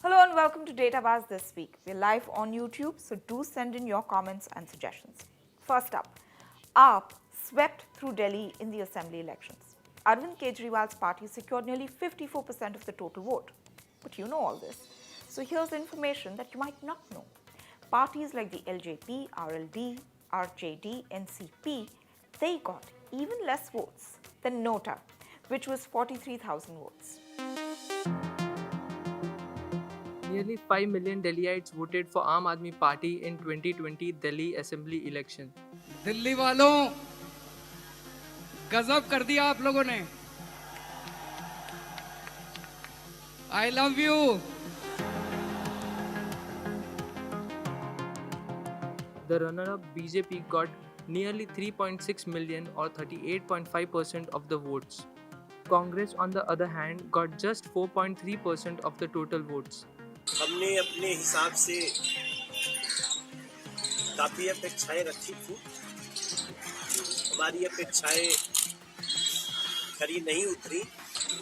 Hello and welcome to DataBaaz this week. We're live on YouTube, so do send in your comments and suggestions. First up, AAP swept through Delhi in the assembly elections. Arvind Kejriwal's party secured nearly 54% of the total vote. But you know all this. So here's information that you might not know. Parties like the LJP, RLD, RJD, NCP, they got even less votes than Nota, which was 43,000 votes. Nearly 5 million Delhiites voted for Aam Aadmi Party in 2020 Delhi Assembly election. Delhi वालों गजब कर दिया आप लोगों ने I love you. The runner-up BJP got nearly 3.6 million or 38.5% of the votes. Congress on the other hand got just 4.3% of the total votes. हमने अपने हिसाब से काफ़ी अपेक्षाएं रखी थी। हमारी अपेक्षाएं खरी नहीं उतरी,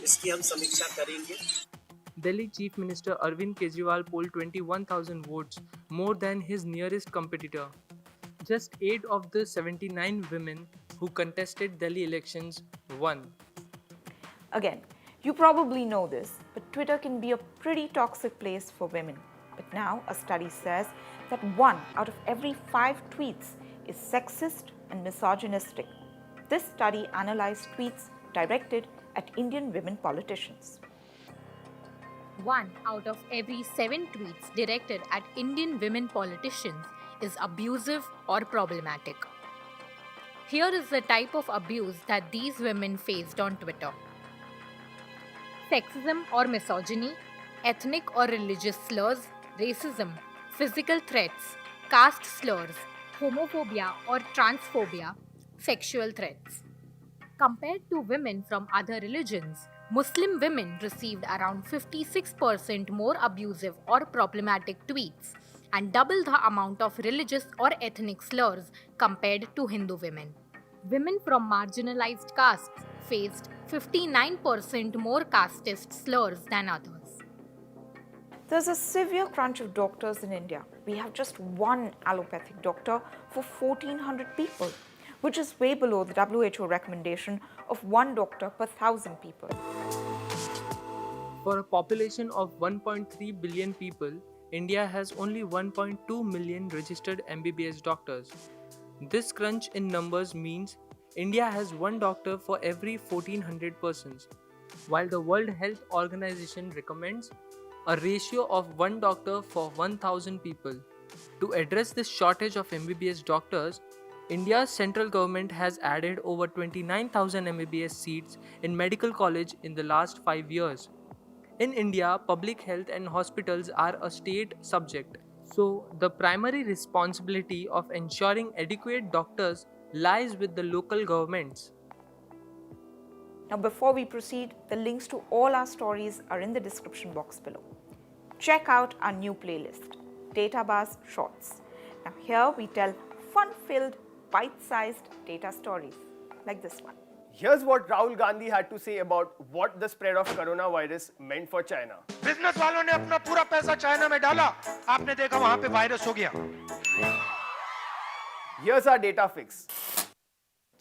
इसकी हम समीक्षा करेंगे। Delhi Chief Minister Arvind Kejriwal polled 21,000 votes, more than his nearest competitor. Just 8 of the 79 women who contested Delhi elections won. Again, you probably know this, but Twitter can be a pretty toxic place for women. But now a study says that 1 out of every 5 tweets is sexist and misogynistic. This study analyzed tweets directed at Indian women politicians. 1 out of every 7 tweets directed at Indian women politicians is abusive or problematic. Here is the type of abuse that these women faced on Twitter: sexism or misogyny, ethnic or religious slurs, racism, physical threats, caste slurs, homophobia or transphobia, sexual threats. Compared to women from other religions, Muslim women received around 56% more abusive or problematic tweets and double the amount of religious or ethnic slurs compared to Hindu women. Women from marginalized castes faced 59% more casteist slurs than others. There's a severe crunch of doctors in India. We have just one allopathic doctor for 1,400 people, which is way below the WHO recommendation of 1 doctor per 1,000 people. For a population of 1.3 billion people, India has only 1.2 million registered MBBS doctors. This crunch in numbers means India has 1 doctor for every 1,400 persons, while the World Health Organization recommends a ratio of 1 doctor for 1,000 people. To address this shortage of MBBS doctors, India's central government has added over 29,000 MBBS seats in medical college in the last 5 years. In India, public health and hospitals are a state subject, so the primary responsibility of ensuring adequate doctors lies with the local governments. Now, before we proceed, the links to all our stories are in the description box below. Check out our new playlist, DataBaaz Shorts. Now, here we tell fun-filled, bite-sized data stories, like this one. Here's what Rahul Gandhi had to say about what the spread of coronavirus meant for China. Business वालों ने अपना पूरा पैसा China में डाला, आपने देखा वहां पे वायरस हो गया. Here's our data fix.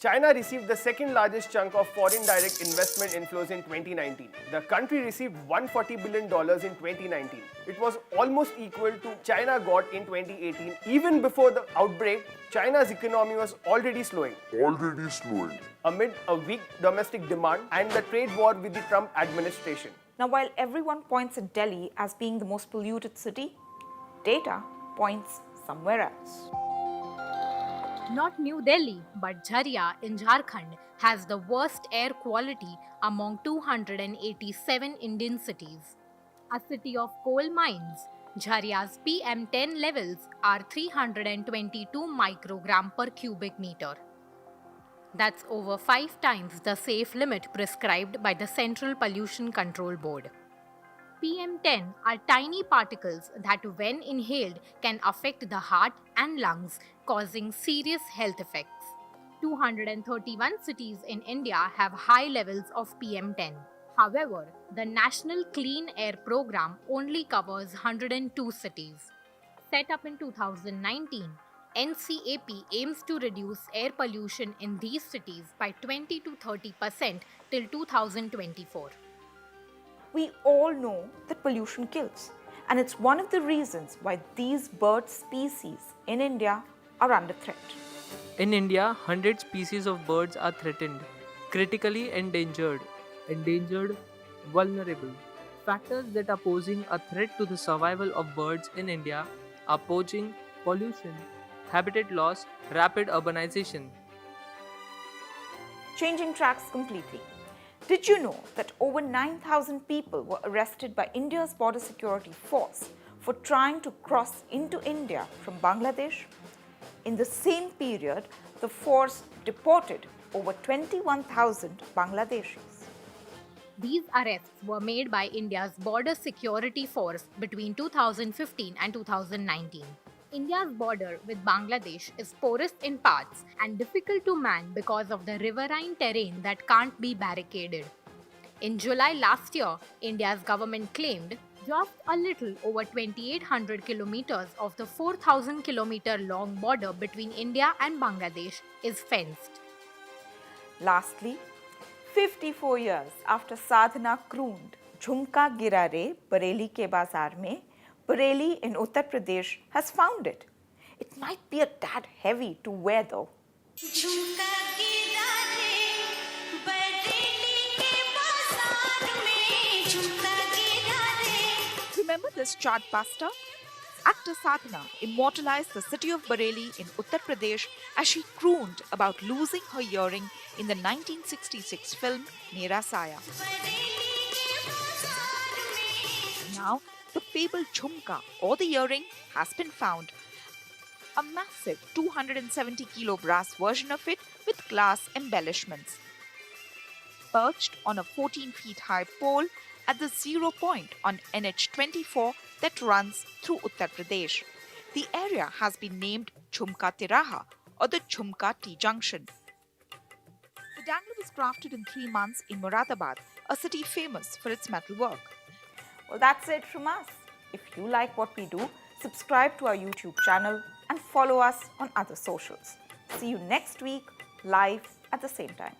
China received the second largest chunk of foreign direct investment inflows in 2019. The country received $140 billion in 2019. It was almost equal to China got in 2018. Even before the outbreak, China's economy was already slowing. Amid a weak domestic demand and the trade war with the Trump administration. Now, while everyone points at Delhi as being the most polluted city, data points somewhere else. Not New Delhi, but Jharia in Jharkhand has the worst air quality among 287 Indian cities. A city of coal mines, Jharia's PM10 levels are 322 microgram per cubic meter. That's over 5 times the safe limit prescribed by the Central Pollution Control Board. PM10 are tiny particles that, when inhaled, can affect the heart and lungs, causing serious health effects. 231 cities in India have high levels of PM10. However, the National Clean Air Program only covers 102 cities. Set up in 2019, NCAP aims to reduce air pollution in these cities by 20 to 30% till 2024. We all know that pollution kills, and it's one of the reasons why these bird species in India are under threat. In India, 100 species of birds are threatened, critically endangered, vulnerable. Factors that are posing a threat to the survival of birds in India are poaching, pollution, habitat loss, rapid urbanization. Changing tracks completely. Did you know that over 9,000 people were arrested by India's border security force for trying to cross into India from Bangladesh? In the same period, the force deported over 21,000 Bangladeshis. These arrests were made by India's border security force between 2015 and 2019. India's border with Bangladesh is porous in parts and difficult to man because of the riverine terrain that can't be barricaded. In July last year, India's government claimed just a little over 2,800 kilometers of the 4,000 kilometer long border between India and Bangladesh is fenced. Lastly, 54 years after Sadhana crooned "Jhumka gira re Bareilly ke bazaar mein," Bareilly in Uttar Pradesh has found it. It might be a tad heavy to wear though. झुमका गिरा रे बरेली के बाजार में झुमका गिरा रे. Remember this chartbuster? Actor Sadhana immortalized the city of Bareilly in Uttar Pradesh as she crooned about losing her earring in the 1966 film Mera Saya. Now, the fabled jhumka or the earring has been found. A massive 270 kilo brass version of it with glass embellishments. Perched on a 14 feet high pole at the 0 point on NH24 that runs through Uttar Pradesh. The area has been named Jhumka Tiraha or the Jhumka T Junction. The dangler was crafted in 3 months in Moradabad, a city famous for its metalwork. Well, that's it from us. If you like what we do, subscribe to our YouTube channel and follow us on other socials. See you next week, live at the same time.